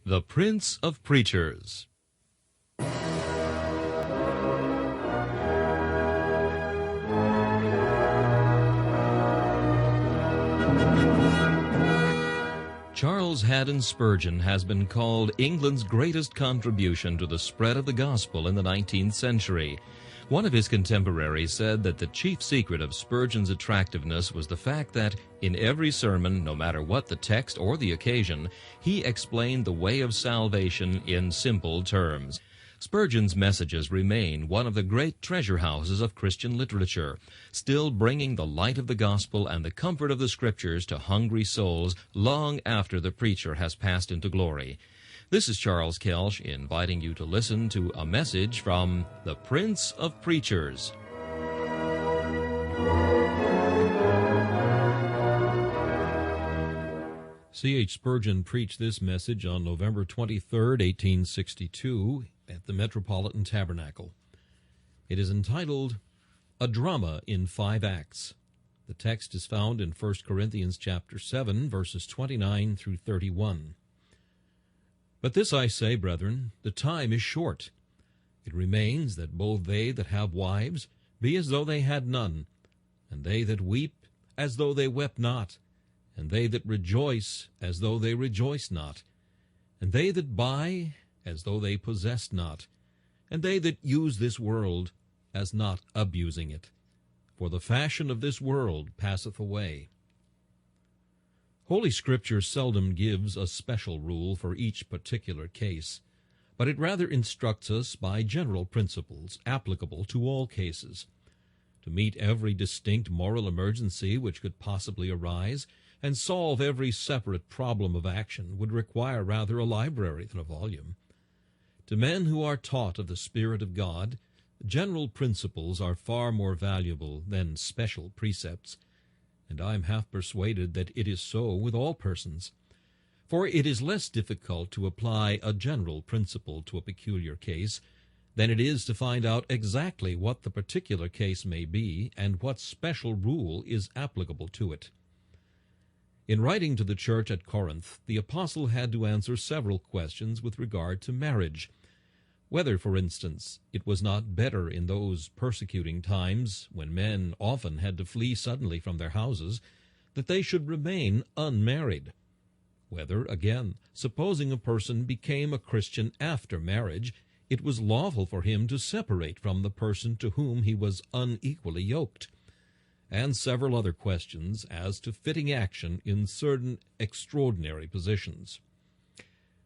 The Prince of Preachers. Charles Haddon Spurgeon has been called England's greatest contribution to the spread of the gospel in the 19th century. One of his contemporaries said that the chief secret of Spurgeon's attractiveness was the fact that, in every sermon, no matter what the text or the occasion, he explained the way of salvation in simple terms. Spurgeon's messages remain one of the great treasure houses of Christian literature, still bringing the light of the gospel and the comfort of the Scriptures to hungry souls long after the preacher has passed into glory. This is Charles Kelsch inviting you to listen to a message from the Prince of Preachers. C.H. Spurgeon preached this message on November 23, 1862, at the Metropolitan Tabernacle. It is entitled, A Drama in 5 Acts. The text is found in 1 Corinthians chapter 7, verses 29 through 31. But this I say, brethren, the time is short. It remains that both they that have wives be as though they had none, and they that weep as though they wept not, and they that rejoice as though they rejoiced not, and they that buy as though they possessed not, and they that use this world as not abusing it. For the fashion of this world passeth away. Holy Scripture seldom gives a special rule for each particular case, but it rather instructs us by general principles applicable to all cases. To meet every distinct moral emergency which could possibly arise, and solve every separate problem of action would require rather a library than a volume. To men who are taught of the Spirit of God, general principles are far more valuable than special precepts, and I am half persuaded that it is so with all persons. For it is less difficult to apply a general principle to a peculiar case than it is to find out exactly what the particular case may be and what special rule is applicable to it. In writing to the church at Corinth, the apostle had to answer several questions with regard to marriage. Whether, for instance, it was not better in those persecuting times, when men often had to flee suddenly from their houses, that they should remain unmarried. Whether, again, supposing a person became a Christian after marriage, it was lawful for him to separate from the person to whom he was unequally yoked, and several other questions as to fitting action in certain extraordinary positions.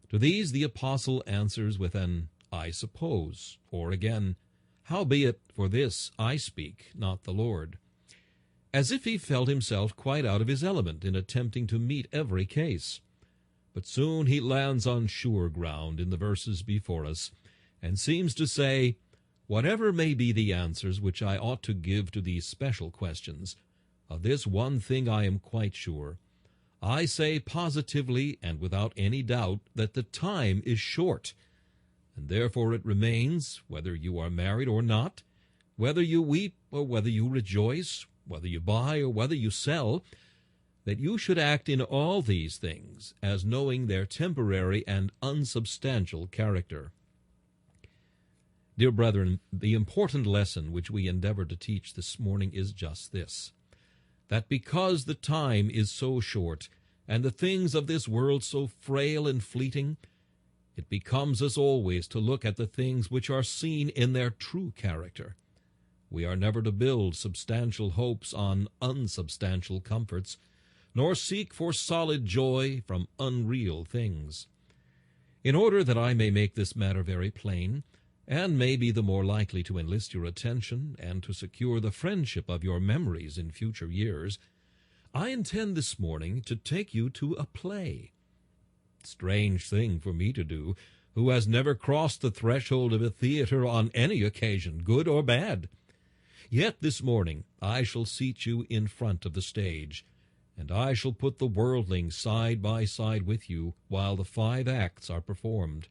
To these the apostle answers with an I suppose, or again, howbeit for this I speak, not the Lord, as if he felt himself quite out of his element in attempting to meet every case. But soon he lands on sure ground in the verses before us, and seems to say, whatever may be the answers which I ought to give to these special questions, of this one thing I am quite sure. I say positively and without any doubt that the time is short, and therefore it remains, whether you are married or not, whether you weep or whether you rejoice, whether you buy or whether you sell, that you should act in all these things as knowing their temporary and unsubstantial character. Dear brethren, the important lesson which we endeavor to teach this morning is just this, that because the time is so short, and the things of this world so frail and fleeting, it becomes us always to look at the things which are seen in their true character. We are never to build substantial hopes on unsubstantial comforts, nor seek for solid joy from unreal things. In order that I may make this matter very plain, and may be the more likely to enlist your attention and to secure the friendship of your memories in future years, I intend this morning to take you to a play. Strange thing for me to do, who has never crossed the threshold of a theater on any occasion, good or bad. Yet this morning I shall seat you in front of the stage, and I shall put the worldlings side by side with you while the 5 acts are performed.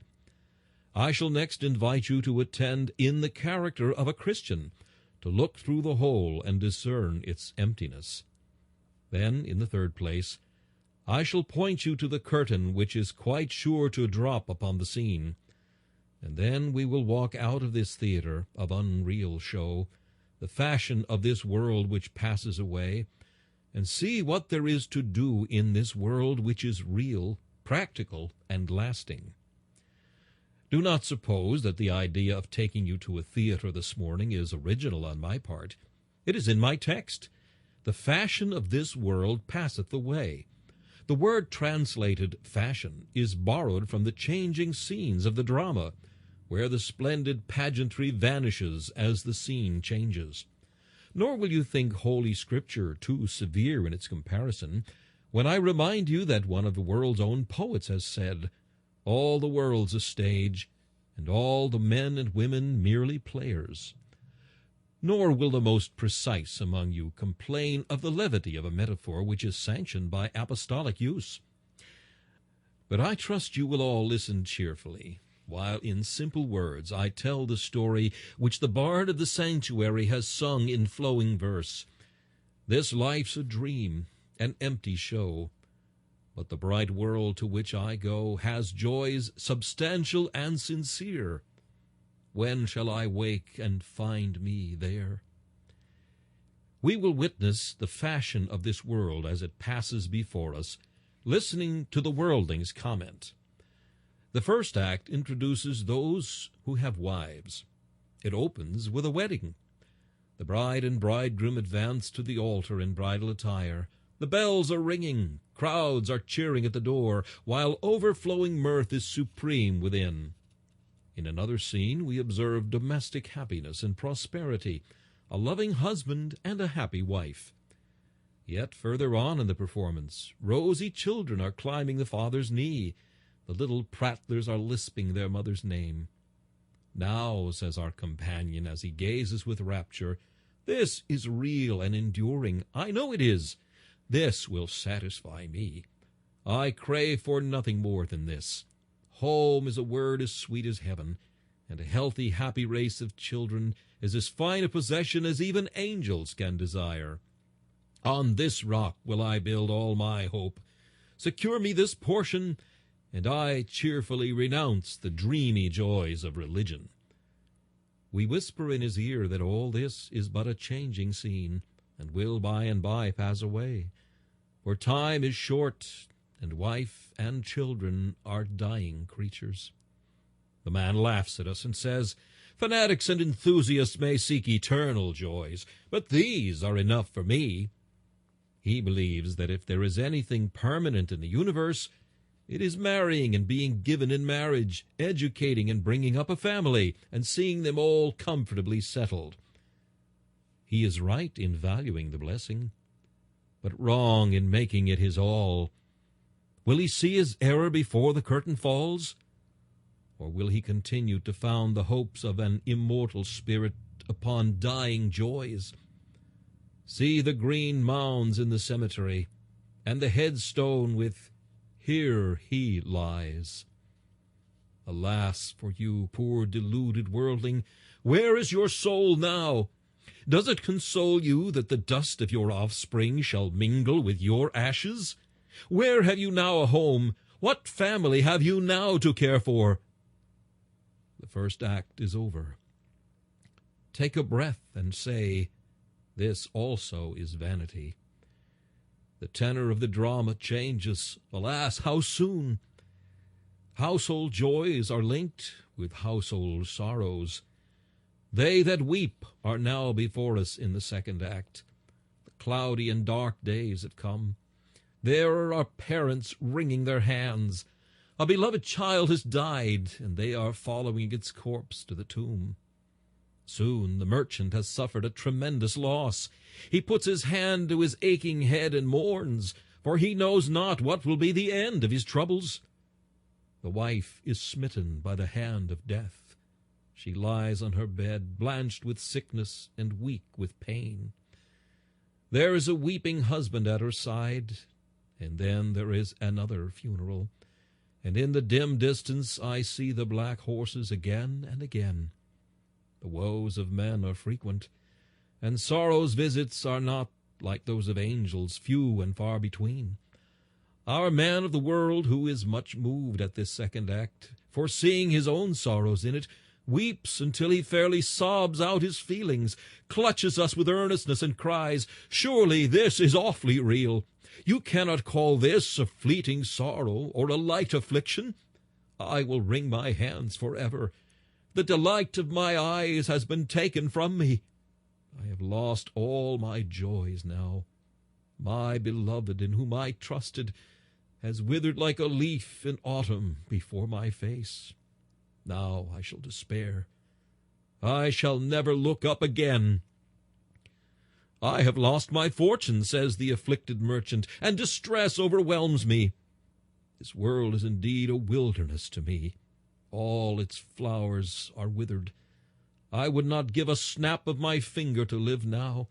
I shall next invite you to attend in the character of a Christian, to look through the whole and discern its emptiness. Then, in the third place, I shall point you to the curtain which is quite sure to drop upon the scene. And then we will walk out of this theater of unreal show, the fashion of this world which passes away, and see what there is to do in this world which is real, practical, and lasting. Do not suppose that the idea of taking you to a theater this morning is original on my part. It is in my text. The fashion of this world passeth away. The word translated fashion is borrowed from the changing scenes of the drama, where the splendid pageantry vanishes as the scene changes. Nor will you think Holy Scripture too severe in its comparison when I remind you that one of the world's own poets has said, "All the world's a stage, and all the men and women merely players." Nor will the most precise among you complain of the levity of a metaphor which is sanctioned by apostolic use. But I trust you will all listen cheerfully, while in simple words I tell the story which the bard of the sanctuary has sung in flowing verse. This life's a dream, an empty show, but the bright world to which I go has joys substantial and sincere. When shall I wake and find me there? We will witness the fashion of this world as it passes before us, listening to the worldling's comment. The first act introduces those who have wives. It opens with a wedding. The bride and bridegroom advance to the altar in bridal attire. The bells are ringing, crowds are cheering at the door, while overflowing mirth is supreme within. In another scene we observe domestic happiness and prosperity, a loving husband and a happy wife. Yet further on in the performance, rosy children are climbing the father's knee. The little prattlers are lisping their mother's name. "Now," says our companion as he gazes with rapture, "this is real and enduring. I know it is. This will satisfy me. I crave for nothing more than this. Home is a word as sweet as heaven, and a healthy, happy race of children is as fine a possession as even angels can desire. On this rock will I build all my hope. Secure me this portion, and I cheerfully renounce the dreamy joys of religion." We whisper in his ear that all this is but a changing scene, and will by and by pass away. For time is short, and wife and children are dying creatures. The man laughs at us and says, "Fanatics and enthusiasts may seek eternal joys, but these are enough for me." He believes that if there is anything permanent in the universe, it is marrying and being given in marriage, educating and bringing up a family, and seeing them all comfortably settled. He is right in valuing the blessing, but wrong in making it his all. Will he see his error before the curtain falls? Or will he continue to found the hopes of an immortal spirit upon dying joys? See the green mounds in the cemetery, and the headstone with "Here he lies." Alas for you, poor deluded worldling, where is your soul now? Does it console you that the dust of your offspring shall mingle with your ashes? Where have you now a home? What family have you now to care for? The first act is over. Take a breath and say, "This also is vanity." The tenor of the drama changes. Alas, how soon! Household joys are linked with household sorrows. They that weep are now before us in the second act. The cloudy and dark days have come. There are parents wringing their hands. A beloved child has died, and they are following its corpse to the tomb. Soon the merchant has suffered a tremendous loss. He puts his hand to his aching head and mourns, for he knows not what will be the end of his troubles. The wife is smitten by the hand of death. She lies on her bed, blanched with sickness and weak with pain. There is a weeping husband at her side, and then there is another funeral, and in the dim distance I see the black horses again and again. The woes of men are frequent, and sorrow's visits are not like those of angels, few and far between. Our man of the world, who is much moved at this second act, foreseeing his own sorrows in it, weeps until he fairly sobs out his feelings, clutches us with earnestness, and cries, "Surely this is awfully real. You cannot call this a fleeting sorrow or a light affliction. I will wring my hands forever. The delight of my eyes has been taken from me. I have lost all my joys now. My beloved, in whom I trusted, has withered like a leaf in autumn before my face. Now I shall despair. I shall never look up again. I have lost my fortune," says the afflicted merchant, "and distress overwhelms me. This world is indeed a wilderness to me. All its flowers are withered. I would not give a snap of my finger to live now,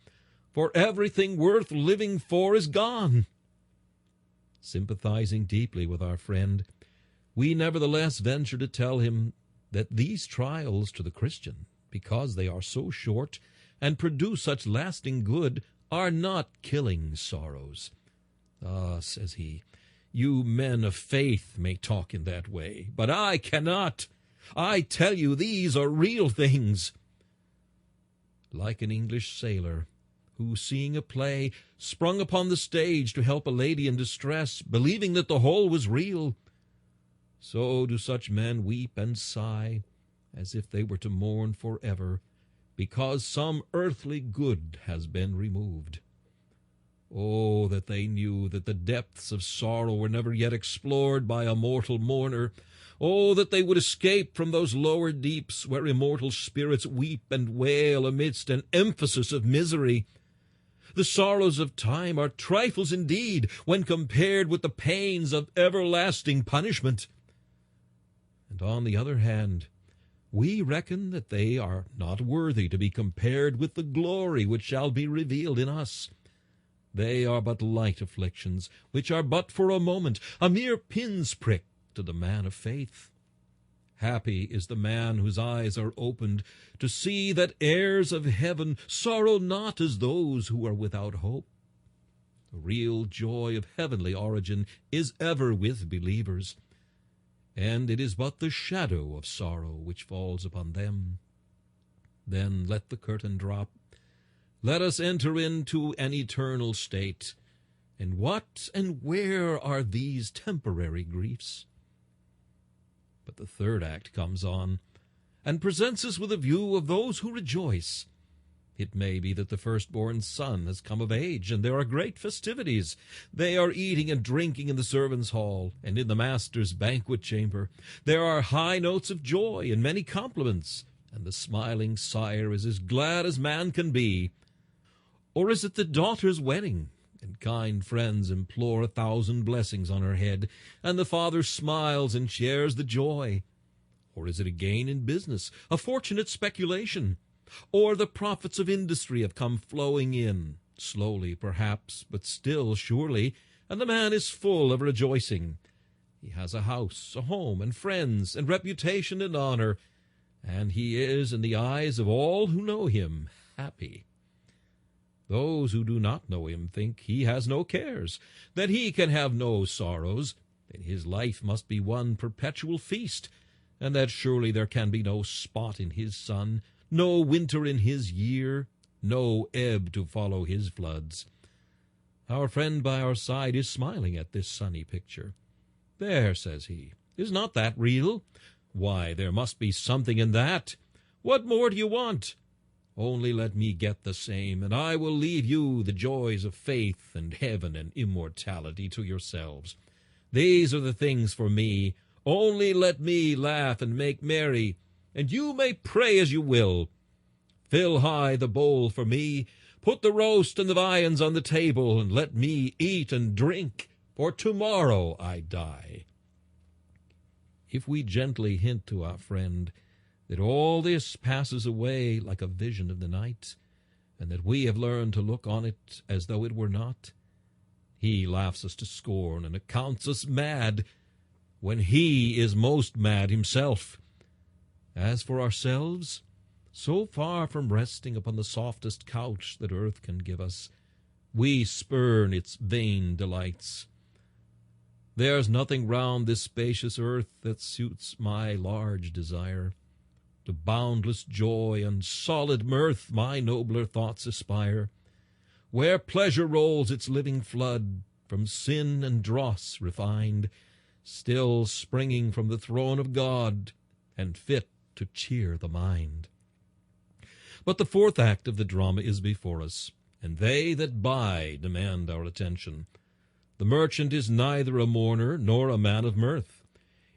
for everything worth living for is gone." Sympathizing deeply with our friend, we nevertheless venture to tell him that these trials to the Christian, because they are so short and produce such lasting good, are not killing sorrows. "Ah," says he, "you men of faith may talk in that way, but I cannot. I tell you, these are real things." Like an English sailor who, seeing a play, sprung upon the stage to help a lady in distress, believing that the whole was real, so do such men weep and sigh as if they were to mourn forever, because some earthly good has been removed. Oh, that they knew that the depths of sorrow were never yet explored by a mortal mourner. Oh, that they would escape from those lower deeps where immortal spirits weep and wail amidst an emphasis of misery. The sorrows of time are trifles indeed when compared with the pains of everlasting punishment. And on the other hand, we reckon that they are not worthy to be compared with the glory which shall be revealed in us. They are but light afflictions, which are but for a moment, a mere pin's prick to the man of faith. Happy is the man whose eyes are opened to see that heirs of heaven sorrow not as those who are without hope. The real joy of heavenly origin is ever with believers, and it is but the shadow of sorrow which falls upon them. Then let the curtain drop. Let us enter into an eternal state. And what and where are these temporary griefs? But the third act comes on, and presents us with a view of those who rejoice. It may be that the firstborn son has come of age, and there are great festivities. They are eating and drinking in the servants' hall, and in the master's banquet chamber. There are high notes of joy and many compliments, and the smiling sire is as glad as man can be. Or is it the daughter's wedding, and kind friends implore 1,000 blessings on her head, and the father smiles and shares the joy? Or is it a gain in business, a fortunate speculation? Or the profits of industry have come flowing in, slowly perhaps, but still surely, and the man is full of rejoicing. He has a house, a home, and friends, and reputation and honor, and he is, in the eyes of all who know him, happy. Those who do not know him think he has no cares, that he can have no sorrows, that his life must be one perpetual feast, and that surely there can be no spot in his sun, no winter in his year, no ebb to follow his floods. Our friend by our side is smiling at this sunny picture. "There," says he, "is not that real? Why, there must be something in that. What more do you want? Only let me get the same, and I will leave you the joys of faith and heaven and immortality to yourselves. These are the things for me. Only let me laugh and make merry, and you may pray as you will. Fill high the bowl for me, put the roast and the viands on the table, and let me eat and drink, for tomorrow I die." If we gently hint to our friend that all this passes away like a vision of the night, and that we have learned to look on it as though it were not, he laughs us to scorn and accounts us mad, when he is most mad himself. As for ourselves, so far from resting upon the softest couch that earth can give us, we spurn its vain delights. There's nothing round this spacious earth that suits my large desire. To boundless joy and solid mirth my nobler thoughts aspire. Where pleasure rolls its living flood, from sin and dross refined, still springing from the throne of God, and fit to cheer the mind. But the fourth act of the drama is before us, and they that buy demand our attention. The merchant is neither a mourner nor a man of mirth.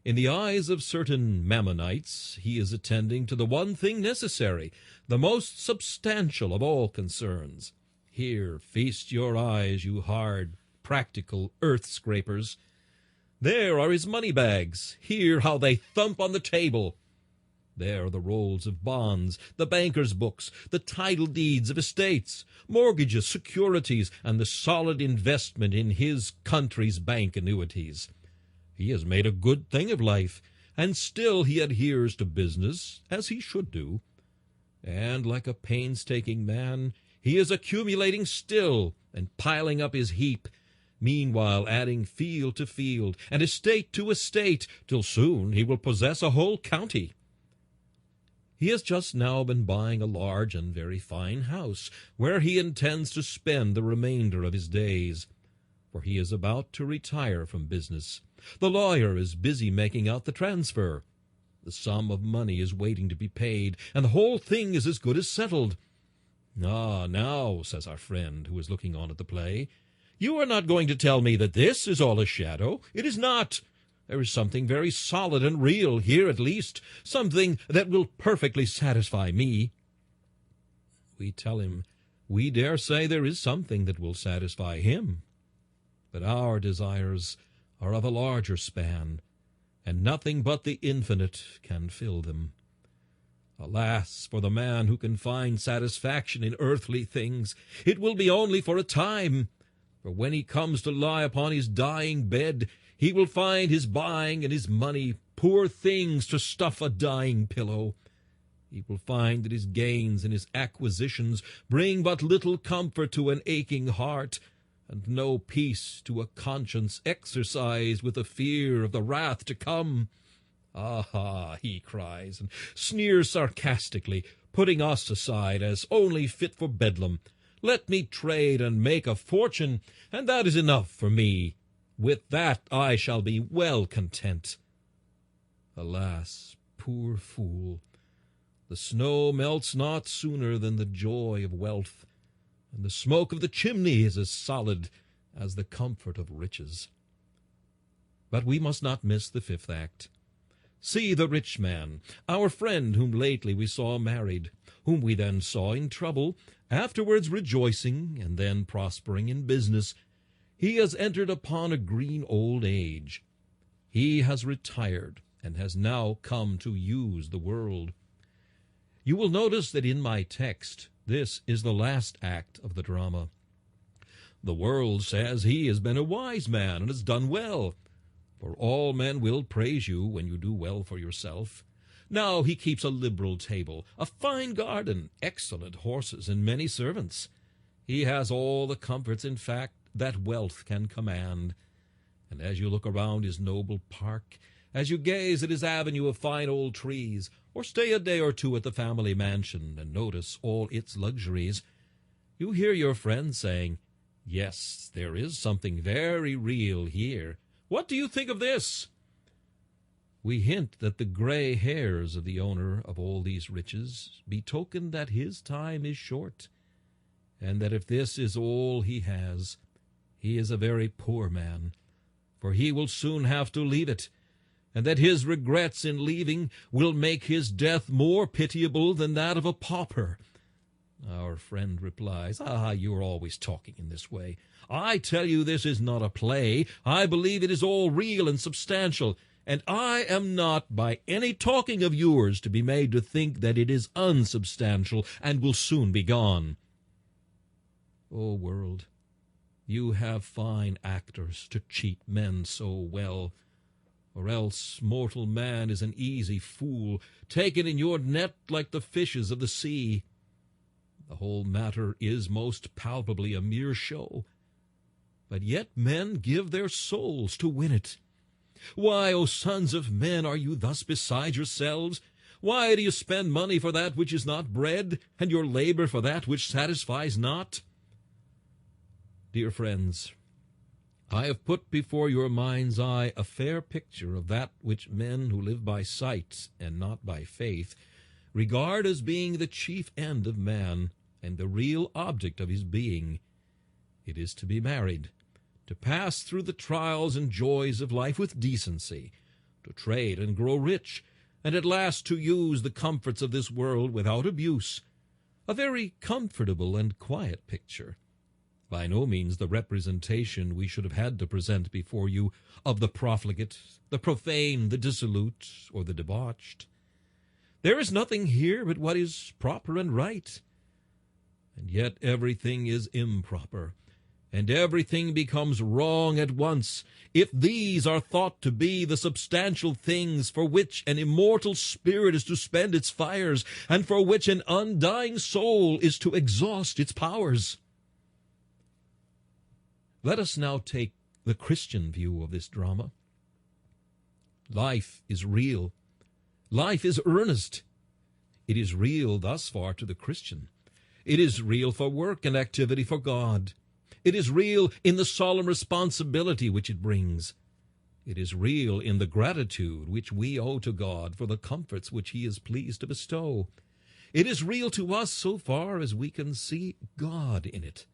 In the eyes of certain Mammonites, he is attending to the one thing necessary, the most substantial of all concerns. Here feast your eyes, you hard, practical earth-scrapers. There are his money-bags. Hear how they thump on the table. There are the rolls of bonds, the bankers' books, the title deeds of estates, mortgages, securities, and the solid investment in his country's bank annuities. He has made a good thing of life, and still he adheres to business, as he should do. And like a painstaking man, he is accumulating still, and piling up his heap, meanwhile adding field to field, and estate to estate, till soon he will possess a whole county. He has just now been buying a large and very fine house, where he intends to spend the remainder of his days, for he is about to retire from business. The lawyer is busy making out the transfer. The sum of money is waiting to be paid, and the whole thing is as good as settled. "Ah, now," says our friend, who is looking on at the play, "you are not going to tell me that this is all a shadow. It is not. There is something very solid and real here at least, something that will perfectly satisfy me." We tell him we dare say there is something that will satisfy him, but our desires are of a larger span, and nothing but the infinite can fill them. Alas, for the man who can find satisfaction in earthly things! It will be only for a time, for when he comes to lie upon his dying bed, he will find his buying and his money poor things to stuff a dying pillow. He will find that his gains and his acquisitions bring but little comfort to an aching heart, and no peace to a conscience exercised with the fear of the wrath to come. "Aha," he cries, and sneers sarcastically, putting us aside as only fit for bedlam. "Let me trade and make a fortune, and that is enough for me. With that I shall be well content." Alas, poor fool! The snow melts not sooner than the joy of wealth, and the smoke of the chimney is as solid as the comfort of riches. But we must not miss the fifth act. See the rich man, our friend whom lately we saw married, whom we then saw in trouble, afterwards rejoicing, and then prospering in business. He has entered upon a green old age. He has retired, and has now come to use the world. You will notice that in my text, this is the last act of the drama. The world says he has been a wise man and has done well, for all men will praise you when you do well for yourself. Now he keeps a liberal table, a fine garden, excellent horses, and many servants. He has all the comforts, in fact, that wealth can command. And as you look around his noble park, as you gaze at his avenue of fine old trees, or stay a day or two at the family mansion and notice all its luxuries, you hear your friend saying, "Yes, there is something very real here. What do you think of this?" We hint that the gray hairs of the owner of all these riches betoken that his time is short, and that if this is all he has, he is a very poor man, for he will soon have to leave it, and that his regrets in leaving will make his death more pitiable than that of a pauper. Our friend replies, "Ah, you are always talking in this way. I tell you this is not a play. I believe it is all real and substantial, and I am not, by any talking of yours, to be made to think that it is unsubstantial and will soon be gone." O world, you have fine actors to cheat men so well, or else mortal man is an easy fool, taken in your net like the fishes of the sea. The whole matter is most palpably a mere show, but yet men give their souls to win it. Why, O sons of men, are you thus beside yourselves? Why do you spend money for that which is not bread, and your labor for that which satisfies not? Dear friends, I have put before your mind's eye a fair picture of that which men who live by sight and not by faith regard as being the chief end of man and the real object of his being. It is to be married, to pass through the trials and joys of life with decency, to trade and grow rich, and at last to use the comforts of this world without abuse. A very comfortable and quiet picture. By no means the representation we should have had to present before you of the profligate, the profane, the dissolute, or the debauched. There is nothing here but what is proper and right. And yet everything is improper, and everything becomes wrong at once, if these are thought to be the substantial things for which an immortal spirit is to spend its fires, and for which an undying soul is to exhaust its powers. Let us now take the Christian view of this drama. Life is real. Life is earnest. It is real thus far to the Christian. It is real for work and activity for God. It is real in the solemn responsibility which it brings. It is real in the gratitude which we owe to God for the comforts which He is pleased to bestow. It is real to us so far as we can see God in it,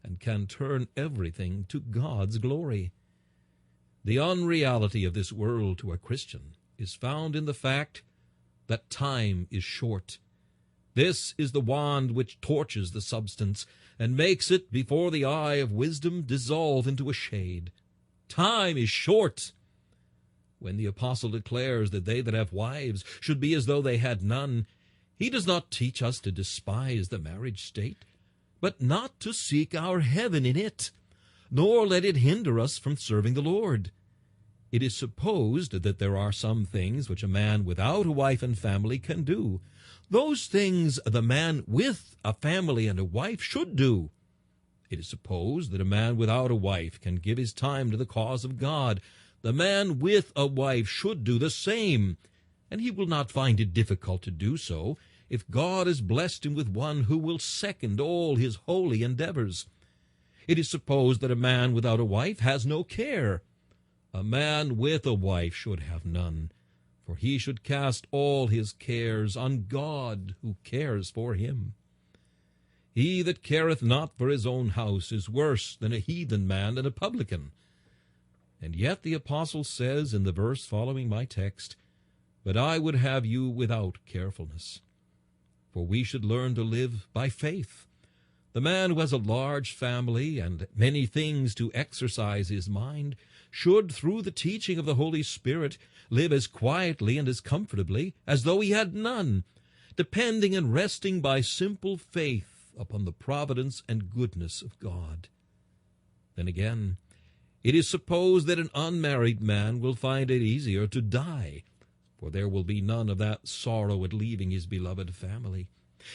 and can turn everything to God's glory. The unreality of this world to a Christian is found in the fact that time is short. This is the wand which torches the substance, and makes it, before the eye of wisdom, dissolve into a shade. Time is short. When the apostle declares that they that have wives should be as though they had none, he does not teach us to despise the marriage state, but not to seek our heaven in it, nor let it hinder us from serving the Lord. It is supposed that there are some things which a man without a wife and family can do. Those things the man with a family and a wife should do. It is supposed that a man without a wife can give his time to the cause of God. The man with a wife should do the same, and he will not find it difficult to do so if God has blessed him with one who will second all his holy endeavors. It is supposed that a man without a wife has no care. A man with a wife should have none, for he should cast all his cares on God who cares for him. He that careth not for his own house is worse than a heathen man and a publican. And yet the apostle says in the verse following my text, "But I would have you without carefulness." For we should learn to live by faith. The man who has a large family and many things to exercise his mind should, through the teaching of the Holy Spirit, live as quietly and as comfortably as though he had none, depending and resting by simple faith upon the providence and goodness of God. Then again, it is supposed that an unmarried man will find it easier to die, for there will be none of that sorrow at leaving his beloved family.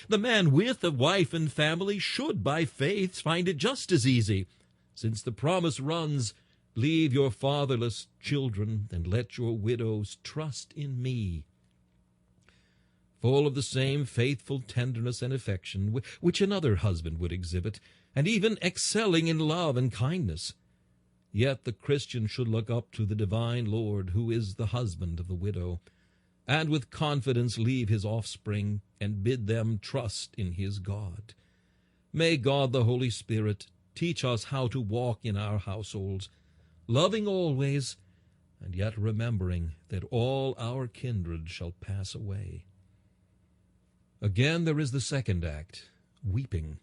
The man with a wife and family should, by faith, find it just as easy, since the promise runs, "Leave your fatherless children, and let your widows trust in me." Full of the same faithful tenderness and affection which another husband would exhibit, and even excelling in love and kindness, yet the Christian should look up to the divine Lord, who is the husband of the widow, and with confidence leave his offspring and bid them trust in his God. May God the Holy Spirit teach us how to walk in our households, loving always, and yet remembering that all our kindred shall pass away. Again, there is the second act, weeping.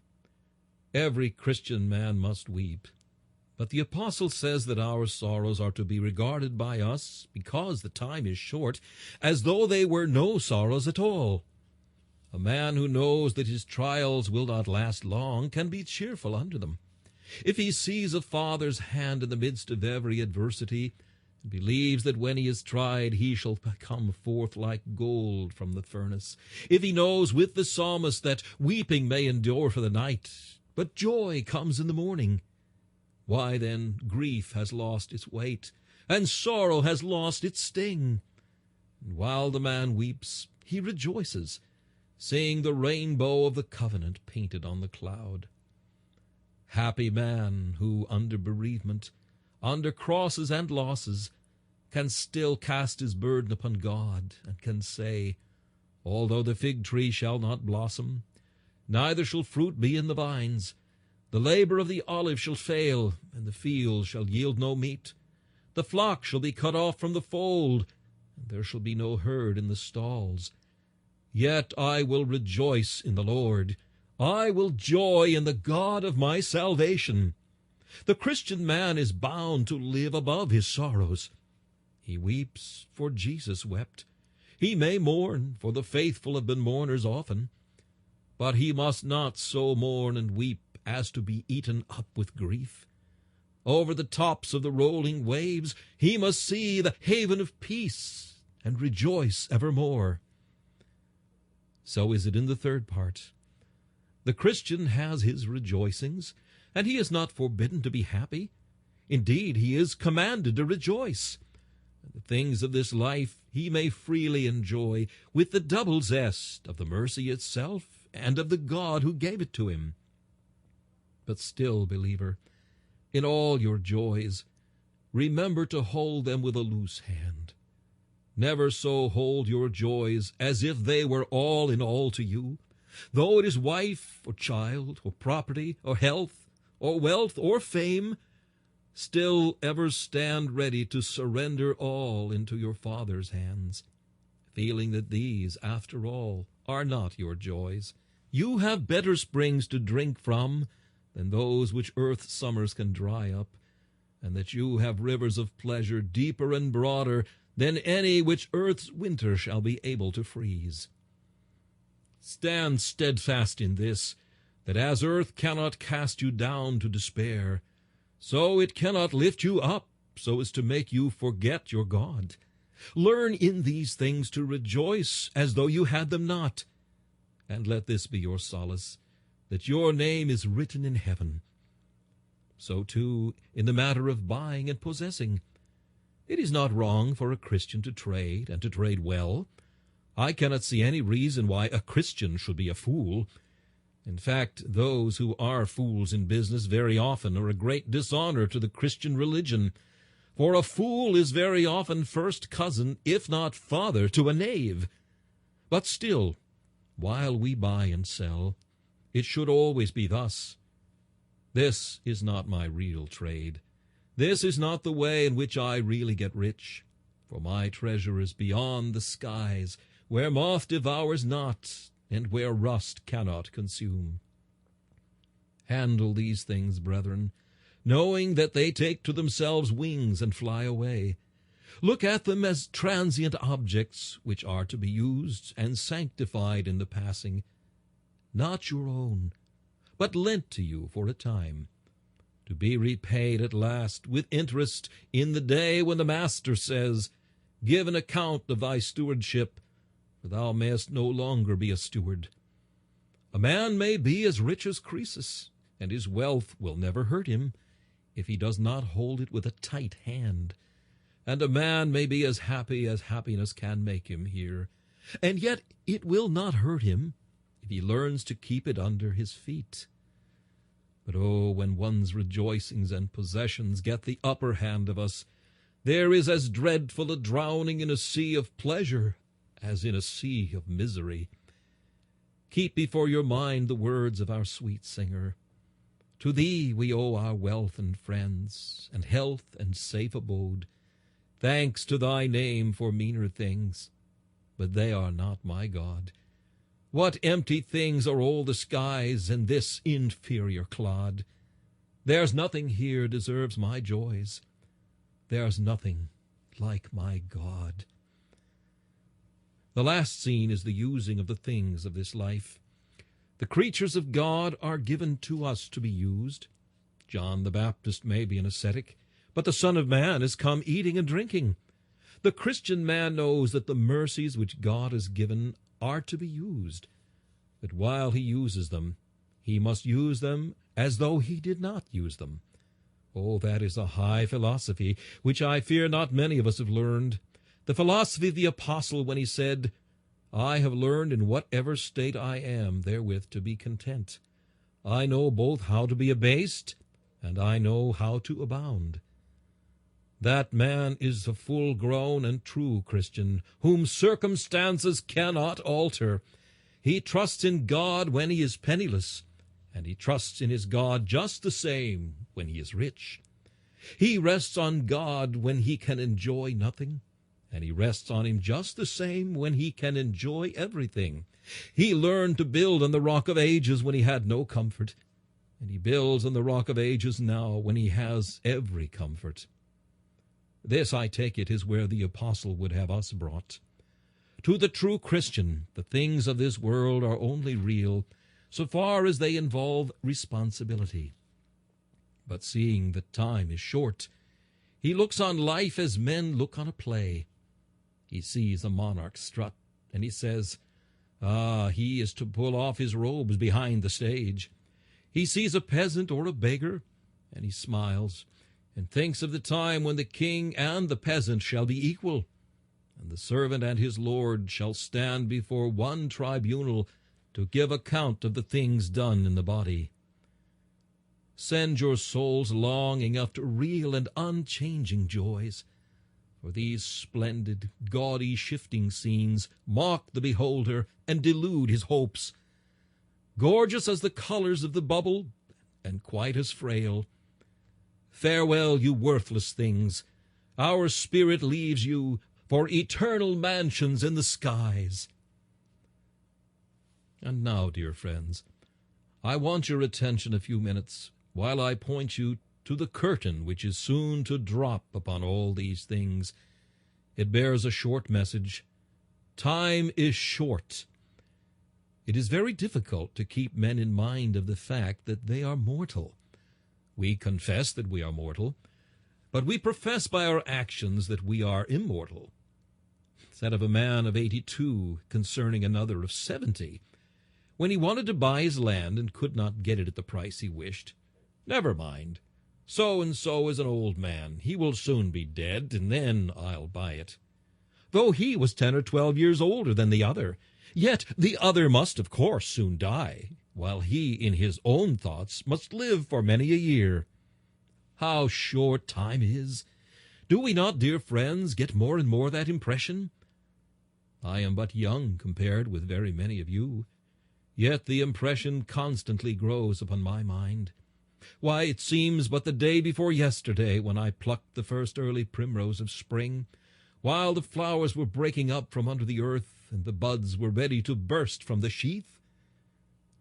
Every Christian man must weep. But the apostle says that our sorrows are to be regarded by us, because the time is short, as though they were no sorrows at all. A man who knows that his trials will not last long can be cheerful under them. If he sees a father's hand in the midst of every adversity, and believes that when he is tried he shall come forth like gold from the furnace, if he knows with the psalmist that weeping may endure for the night, but joy comes in the morning, Why then grief has lost its weight, and sorrow has lost its sting. And while the man weeps, he rejoices, seeing the rainbow of the covenant painted on the cloud. Happy man who, under bereavement, under crosses and losses, can still cast his burden upon God, and can say, Although the fig tree shall not blossom, neither shall fruit be in the vines, the labor of the olive shall fail, and the field shall yield no meat. The flock shall be cut off from the fold, and there shall be no herd in the stalls. Yet I will rejoice in the Lord. I will joy in the God of my salvation. The Christian man is bound to live above his sorrows. He weeps, for Jesus wept. He may mourn, for the faithful have been mourners often. But he must not so mourn and weep as to be eaten up with grief. Over the tops of the rolling waves he must see the haven of peace and rejoice evermore. So is it in the third part. The Christian has his rejoicings, and he is not forbidden to be happy. Indeed, he is commanded to rejoice. And the things of this life he may freely enjoy with the double zest of the mercy itself and of the God who gave it to him. But still, believer, in all your joys, remember to hold them with a loose hand. Never so hold your joys as if they were all in all to you, though it is wife or child or property or health or wealth or fame. Still ever stand ready to surrender all into your Father's hands, feeling that these, after all, are not your joys. You have better springs to drink from than those which earth's summers can dry up, and that you have rivers of pleasure deeper and broader than any which earth's winter shall be able to freeze. Stand steadfast in this, that as earth cannot cast you down to despair, so it cannot lift you up so as to make you forget your God. Learn in these things to rejoice as though you had them not, and let this be your solace, that your name is written in heaven. So, too, in the matter of buying and possessing. It is not wrong for a Christian to trade, and to trade well. I cannot see any reason why a Christian should be a fool. In fact, those who are fools in business very often are a great dishonor to the Christian religion, for a fool is very often first cousin, if not father, to a knave. But still, while we buy and sell, it should always be thus. This is not my real trade. This is not the way in which I really get rich, for my treasure is beyond the skies, where moth devours not, and where rust cannot consume. Handle these things, brethren, knowing that they take to themselves wings and fly away. Look at them as transient objects which are to be used and sanctified in the passing, not your own, but lent to you for a time, to be repaid at last with interest in the day when the Master says, Give an account of thy stewardship, for thou mayest no longer be a steward. A man may be as rich as Croesus, and his wealth will never hurt him if he does not hold it with a tight hand. And a man may be as happy as happiness can make him here, and yet it will not hurt him if he learns to keep it under his feet. But oh, when one's rejoicings and possessions get the upper hand of us, there is as dreadful a drowning in a sea of pleasure as in a sea of misery. Keep before your mind the words of our sweet singer. To thee we owe our wealth and friends, and health and safe abode. Thanks to thy name for meaner things, but they are not my God. What empty things are all the skies and this inferior clod? There's nothing here deserves my joys. There's nothing like my God. The last scene is the using of the things of this life. The creatures of God are given to us to be used. John the Baptist may be an ascetic, but the Son of Man is come eating and drinking. The Christian man knows that the mercies which God has given are to be used, but while he uses them, he must use them as though he did not use them. Oh, that is a high philosophy, which I fear not many of us have learned. The philosophy of the apostle when he said, I have learned in whatever state I am therewith to be content. I know both how to be abased, and I know how to abound. That man is a full-grown and true Christian, whom circumstances cannot alter. He trusts in God when he is penniless, and he trusts in his God just the same when he is rich. He rests on God when he can enjoy nothing, and he rests on him just the same when he can enjoy everything. He learned to build on the rock of ages when he had no comfort, and he builds on the rock of ages now when he has every comfort. This, I take it, is where the apostle would have us brought. To the true Christian, the things of this world are only real so far as they involve responsibility. But seeing that time is short, he looks on life as men look on a play. He sees a monarch strut, and he says, he is to pull off his robes behind the stage. He sees a peasant or a beggar, and he smiles, and thinks of the time when the king and the peasant shall be equal, and the servant and his lord shall stand before one tribunal to give account of the things done in the body. Send your souls longing after real and unchanging joys, for these splendid, gaudy, shifting scenes mock the beholder and delude his hopes. Gorgeous as the colors of the bubble, and quite as frail. Farewell, you worthless things. Our spirit leaves you for eternal mansions in the skies. And now, dear friends, I want your attention a few minutes while I point you to the curtain which is soon to drop upon all these things. It bears a short message. Time is short. It is very difficult to keep men in mind of the fact that they are mortal. We confess that we are mortal, but we profess by our actions that we are immortal. Said of a man of 82 concerning another of 70, when he wanted to buy his land and could not get it at the price he wished, never mind, so-and-so is an old man, he will soon be dead, and then I'll buy it. Though he was 10 or 12 years older than the other, yet the other must, of course, soon die, while he, in his own thoughts, must live for many a year. How short time is! Do we not, dear friends, get more and more that impression? I am but young compared with very many of you, yet the impression constantly grows upon my mind. Why, it seems but the day before yesterday when I plucked the first early primrose of spring, while the flowers were breaking up from under the earth and the buds were ready to burst from the sheath.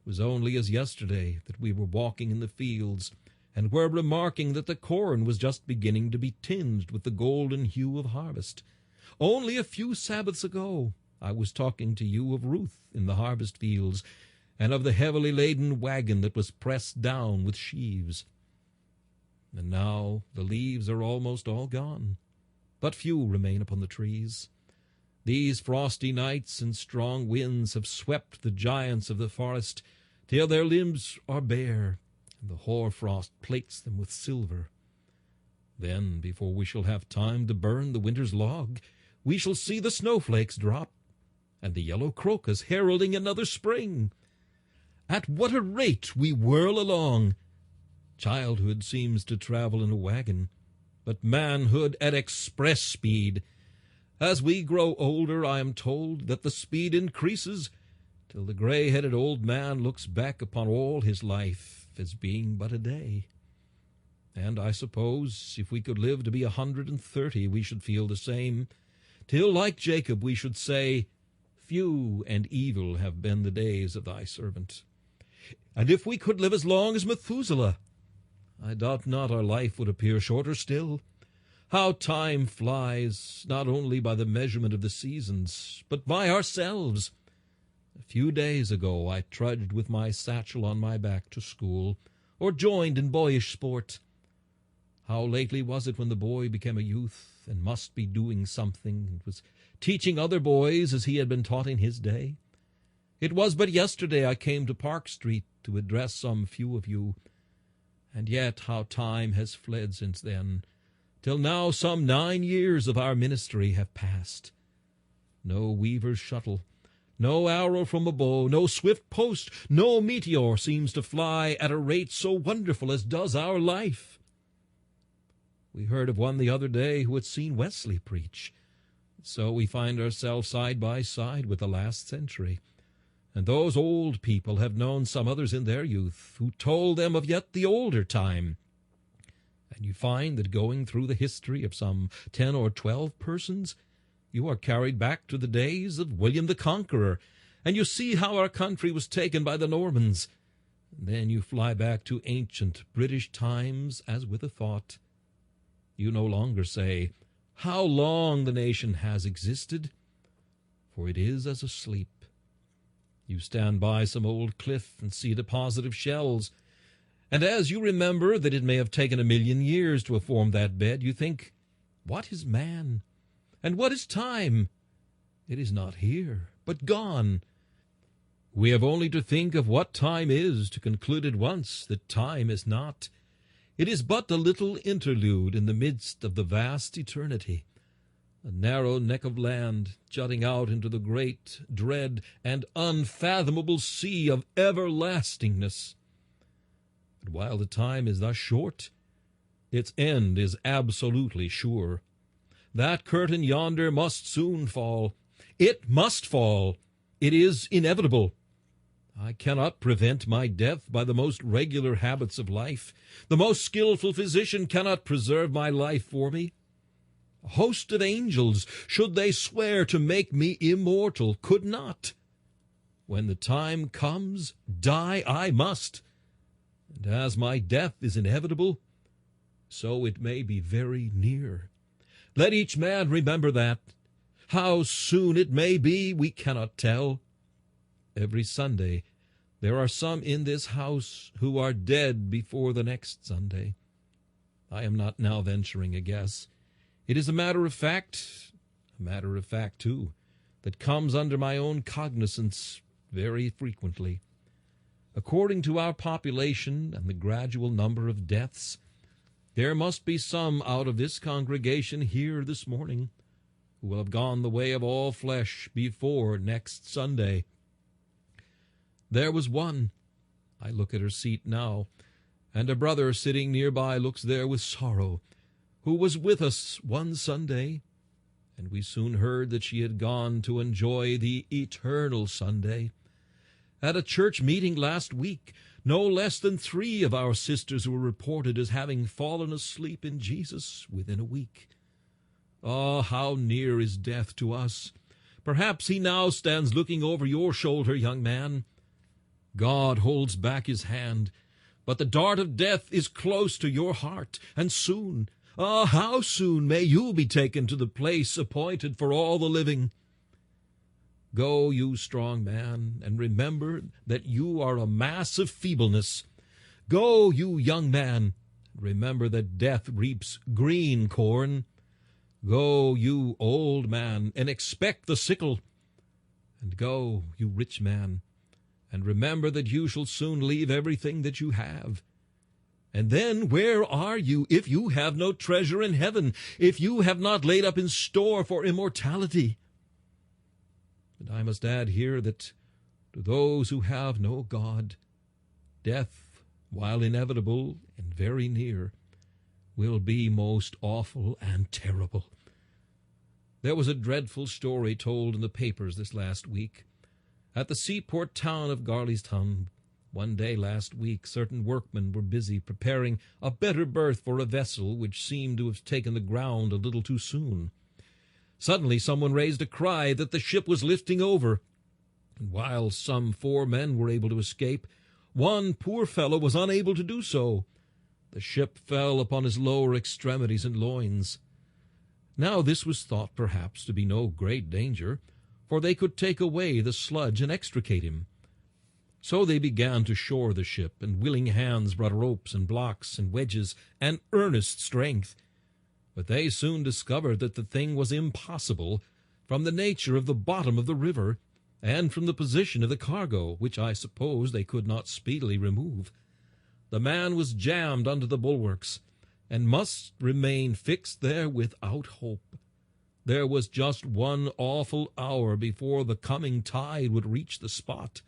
It was only as yesterday that we were walking in the fields and were remarking that the corn was just beginning to be tinged with the golden hue of harvest. Only a few Sabbaths ago I was talking to you of Ruth in the harvest fields, and of the heavily laden wagon that was pressed down with sheaves. And now the leaves are almost all gone, but few remain upon the trees. These frosty nights and strong winds have swept the giants of the forest till their limbs are bare, and the hoar-frost plates them with silver. Then, before we shall have time to burn the winter's log, we shall see the snowflakes drop, and the yellow crocus heralding another spring. At what a rate we whirl along! Childhood seems to travel in a wagon, but manhood at express speed. As we grow older, I am told that the speed increases, till the gray-headed old man looks back upon all his life as being but a day. And I suppose if we could live to be 130, we should feel the same, till, like Jacob, we should say, Few and evil have been the days of thy servant. And if we could live as long as Methuselah, I doubt not our life would appear shorter still. How time flies, not only by the measurement of the seasons, but by ourselves. A few days ago I trudged with my satchel on my back to school, or joined in boyish sport. How lately was it when the boy became a youth, and must be doing something, and was teaching other boys as he had been taught in his day? It was but yesterday I came to Park Street to address some few of you. And yet how time has fled since then, till now some 9 years of our ministry have passed. No weaver's shuttle, no arrow from a bow, no swift post, no meteor seems to fly at a rate so wonderful as does our life. We heard of one the other day who had seen Wesley preach. So we find ourselves side by side with the last century. And those old people have known some others in their youth who told them of yet the older time. And you find that going through the history of some 10 or 12 persons, you are carried back to the days of William the Conqueror, and you see how our country was taken by the Normans. And then you fly back to ancient British times as with a thought. You no longer say, how long the nation has existed, for it is as asleep. You stand by some old cliff and see a deposit of shells, and as you remember that it may have taken 1,000,000 years to have formed that bed, you think, what is man, and what is time? It is not here, but gone. We have only to think of what time is to conclude at once that time is not. It is but a little interlude in the midst of the vast eternity, a narrow neck of land jutting out into the great, dread, and unfathomable sea of everlastingness. But while the time is thus short, its end is absolutely sure. That curtain yonder must soon fall. It must fall. It is inevitable. I cannot prevent my death by the most regular habits of life. The most skillful physician cannot preserve my life for me. A host of angels, should they swear to make me immortal, could not. When the time comes, die I must. And as my death is inevitable, so it may be very near. Let each man remember that. How soon it may be, we cannot tell. Every Sunday there are some in this house who are dead before the next Sunday. I am not now venturing a guess. It is a matter of fact, too, that comes under my own cognizance very frequently. According to our population and the gradual number of deaths, there must be some out of this congregation here this morning who will have gone the way of all flesh before next Sunday. There was one, I look at her seat now, and a brother sitting nearby looks there with sorrow, who was with us one Sunday, and we soon heard that she had gone to enjoy the eternal Sunday. At a church meeting last week, no less than 3 of our sisters were reported as having fallen asleep in Jesus within a week. Ah, how near is death to us! Perhaps he now stands looking over your shoulder, young man. God holds back his hand, but the dart of death is close to your heart, and soon, how soon may you be taken to the place appointed for all the living. Go, you strong man, and remember that you are a mass of feebleness. Go, you young man, and remember that death reaps green corn. Go, you old man, and expect the sickle. And go, you rich man, and remember that you shall soon leave everything that you have. And then where are you if you have no treasure in heaven, if you have not laid up in store for immortality? And I must add here that to those who have no God, death, while inevitable and very near, will be most awful and terrible. There was a dreadful story told in the papers this last week. At the seaport town of Garleystown, one day last week, certain workmen were busy preparing a better berth for a vessel which seemed to have taken the ground a little too soon. Suddenly someone raised a cry that the ship was lifting over, and while some 4 men were able to escape, one poor fellow was unable to do so. The ship fell upon his lower extremities and loins. Now this was thought perhaps to be no great danger, for they could take away the sludge and extricate him. So they began to shore the ship, and willing hands brought ropes and blocks and wedges and earnest strength. But they soon discovered that the thing was impossible, from the nature of the bottom of the river, and from the position of the cargo, which I suppose they could not speedily remove. The man was jammed under the bulwarks, and must remain fixed there without hope. There was just one awful hour before the coming tide would reach the spot.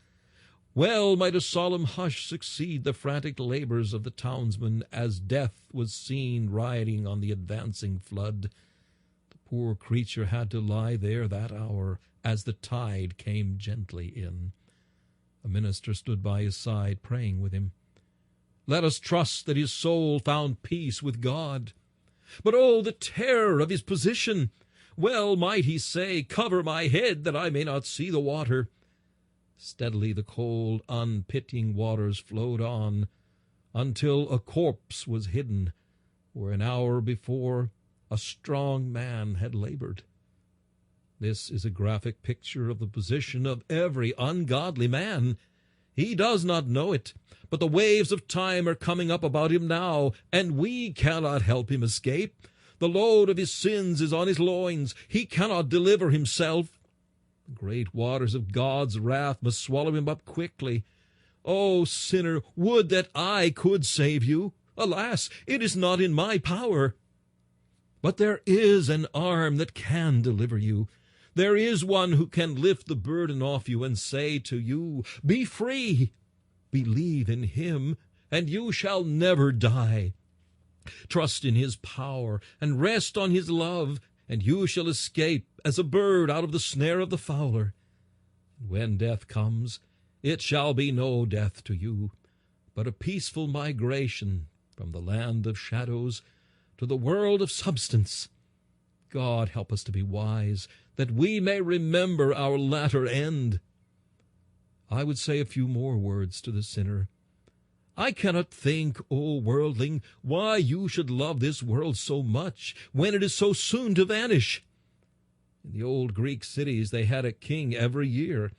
Well might a solemn hush succeed the frantic labors of the townsmen as death was seen riding on the advancing flood. The poor creature had to lie there that hour as the tide came gently in. A minister stood by his side, praying with him. Let us trust that his soul found peace with God. But oh, the terror of his position! Well might he say, cover my head that I may not see the water. Steadily the cold, unpitying waters flowed on, until a corpse was hidden, where an hour before a strong man had labored. This is a graphic picture of the position of every ungodly man. He does not know it, but the waves of time are coming up about him now, and we cannot help him escape. The load of his sins is on his loins. He cannot deliver himself. The great waters of God's wrath must swallow him up quickly. O sinner, would that I could save you! Alas, it is not in my power. But there is an arm that can deliver you. There is one who can lift the burden off you and say to you, be free. Believe in him, and you shall never die. Trust in his power, and rest on his love, and you shall escape as a bird out of the snare of the fowler. And when death comes, it shall be no death to you, but a peaceful migration from the land of shadows to the world of substance. God help us to be wise, that we may remember our latter end. I would say a few more words to the sinner. I cannot think, O worldling, why you should love this world so much when it is so soon to vanish. In the old Greek cities they had a king every year,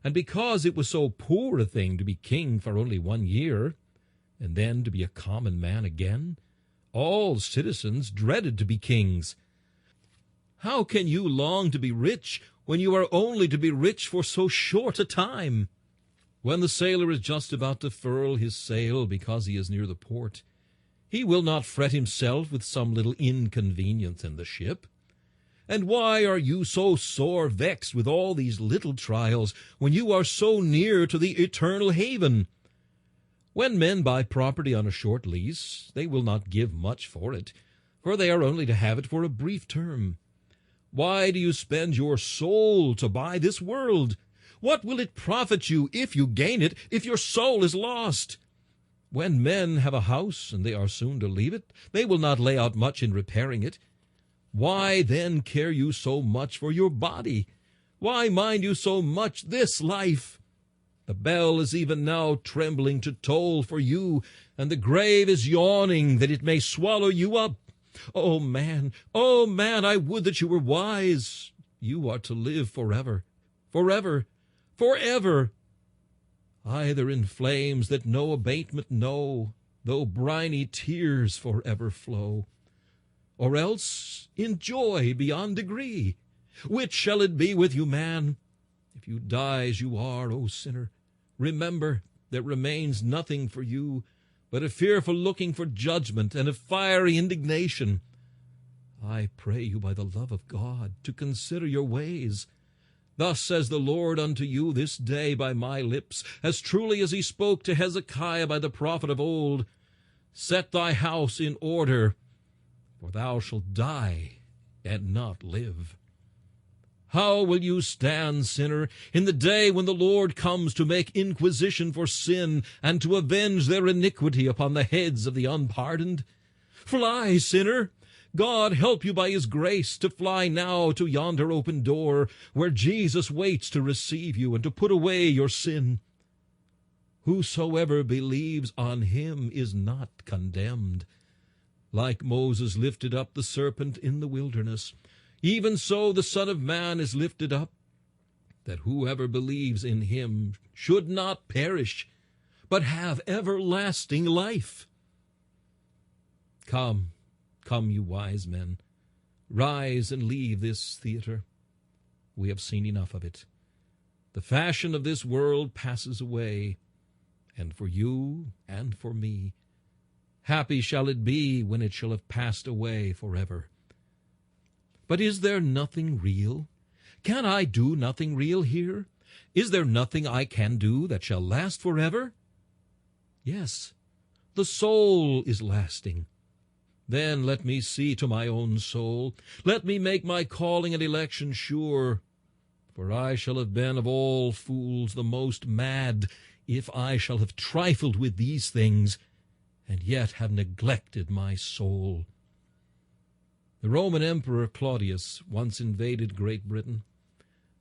and because it was so poor a thing to be king for only 1 year, and then to be a common man again, all citizens dreaded to be kings. How can you long to be rich when you are only to be rich for so short a time? When the sailor is just about to furl his sail because he is near the port, he will not fret himself with some little inconvenience in the ship. And why are you so sore vexed with all these little trials when you are so near to the eternal haven? When men buy property on a short lease, they will not give much for it, for they are only to have it for a brief term. Why do you spend your soul to buy this world? What will it profit you if you gain it, if your soul is lost? When men have a house and they are soon to leave it, they will not lay out much in repairing it. Why then care you so much for your body? Why mind you so much this life? The bell is even now trembling to toll for you, and the grave is yawning that it may swallow you up. Oh, man, I would that you were wise. You are to live forever, forever, forever, either in flames that no abatement know, though briny tears forever flow, or else in joy beyond degree. Which shall it be with you, man? If you die as you are, O sinner, remember there remains nothing for you but a fearful looking for judgment and a fiery indignation. I pray you by the love of God to consider your ways. Thus says the Lord unto you this day by my lips, as truly as he spoke to Hezekiah by the prophet of old, set thy house in order, for thou shalt die and not live. How will you stand, sinner, in the day when the Lord comes to make inquisition for sin and to avenge their iniquity upon the heads of the unpardoned? Fly, sinner! God help you by his grace to fly now to yonder open door, where Jesus waits to receive you and to put away your sin. Whosoever believes on him is not condemned. Like Moses lifted up the serpent in the wilderness, even so the Son of Man is lifted up, that whoever believes in him should not perish, but have everlasting life. Come, you wise men, rise and leave this theater. We have seen enough of it. The fashion of this world passes away, and for you and for me. Happy shall it be when it shall have passed away forever. But is there nothing real? Can I do nothing real here? Is there nothing I can do that shall last forever? Yes, the soul is lasting. Then let me see to my own soul. Let me make my calling and election sure. For I shall have been of all fools the most mad, if I shall have trifled with these things, and yet have neglected my soul. The Roman Emperor Claudius once invaded Great Britain,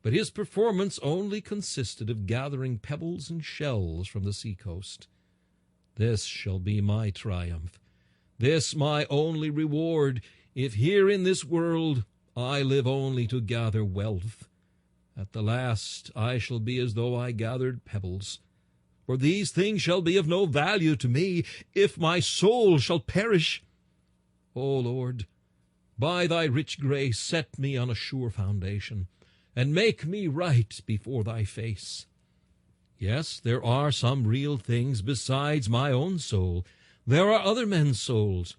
but his performance only consisted of gathering pebbles and shells from the seacoast. This shall be my triumph, this my only reward, if here in this world I live only to gather wealth. At the last I shall be as though I gathered pebbles. For these things shall be of no value to me, if my soul shall perish. O Lord, by thy rich grace set me on a sure foundation, and make me right before thy face. Yes, there are some real things besides my own soul. There are other men's souls.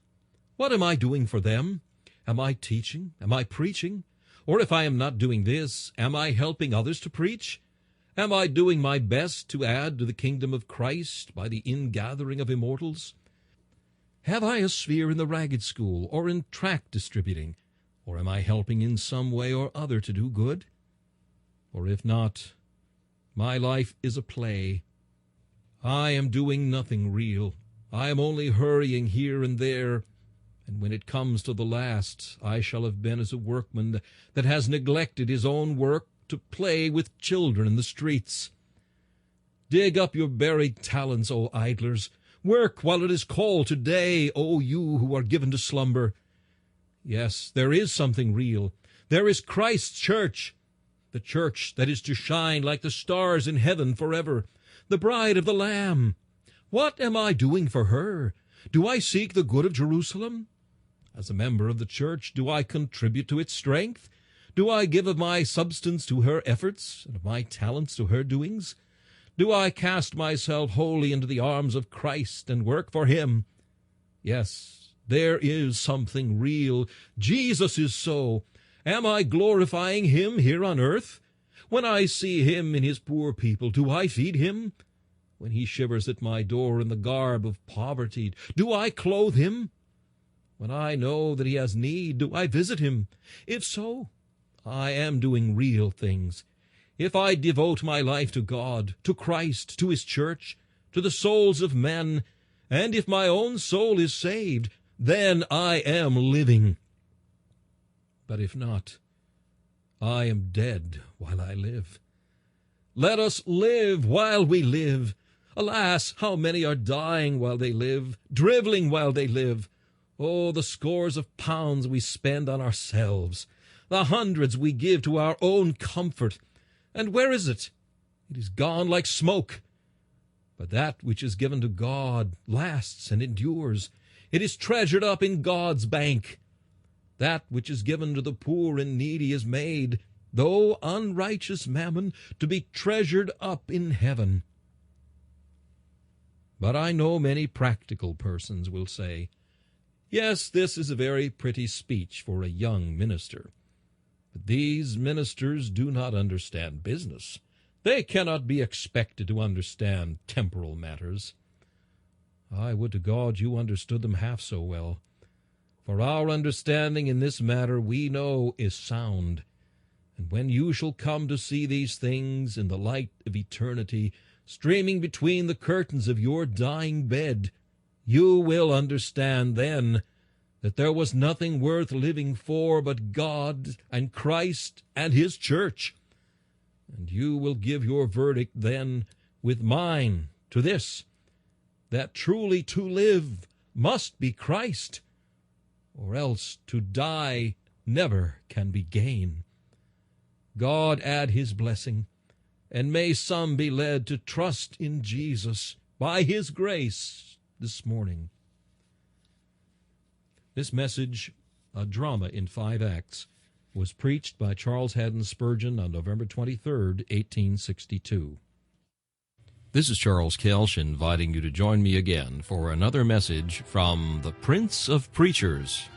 What am I doing for them? Am I teaching? Am I preaching? Or if I am not doing this, am I helping others to preach? Am I doing my best to add to the kingdom of Christ by the ingathering of immortals? Have I a sphere in the ragged school or in tract distributing? Or am I helping in some way or other to do good? Or if not, my life is a play. I am doing nothing real. I am only hurrying here and there, and when it comes to the last, I shall have been as a workman that has neglected his own work to play with children in the streets. Dig up your buried talents, O idlers. Work while it is called today, O you who are given to slumber. Yes, there is something real. There is Christ's church, the church that is to shine like the stars in heaven forever, the bride of the Lamb. What am I doing for her? Do I seek the good of Jerusalem? As a member of the church, do I contribute to its strength? Do I give of my substance to her efforts, and of my talents to her doings? Do I cast myself wholly into the arms of Christ and work for him? Yes, there is something real. Jesus is so. Am I glorifying him here on earth? When I see him in his poor people, do I feed him? When he shivers at my door in the garb of poverty, do I clothe him? When I know that he has need, do I visit him? If so, I am doing real things. If I devote my life to God, to Christ, to his church, to the souls of men, and if my own soul is saved, then I am living. But if not, I am dead while I live. Let us live while we live. Alas, how many are dying while they live, driveling while they live. Oh, the scores of pounds we spend on ourselves, the hundreds we give to our own comfort. And where is it? It is gone like smoke. But that which is given to God lasts and endures. It is treasured up in God's bank. That which is given to the poor and needy is made, though unrighteous mammon, to be treasured up in heaven. But I know many practical persons will say, yes, this is a very pretty speech for a young minister. But these ministers do not understand business. They cannot be expected to understand temporal matters. I would to God you understood them half so well. For our understanding in this matter we know is sound. And when you shall come to see these things in the light of eternity, streaming between the curtains of your dying bed, you will understand then that there was nothing worth living for but God and Christ and his church. And you will give your verdict then with mine to this, that truly to live must be Christ, or else to die never can be gain. God add his blessing, and may some be led to trust in Jesus by his grace this morning. This message, a drama in 5 acts, was preached by Charles Haddon Spurgeon on November 23, 1862. This is Charles Kelsch inviting you to join me again for another message from the Prince of Preachers.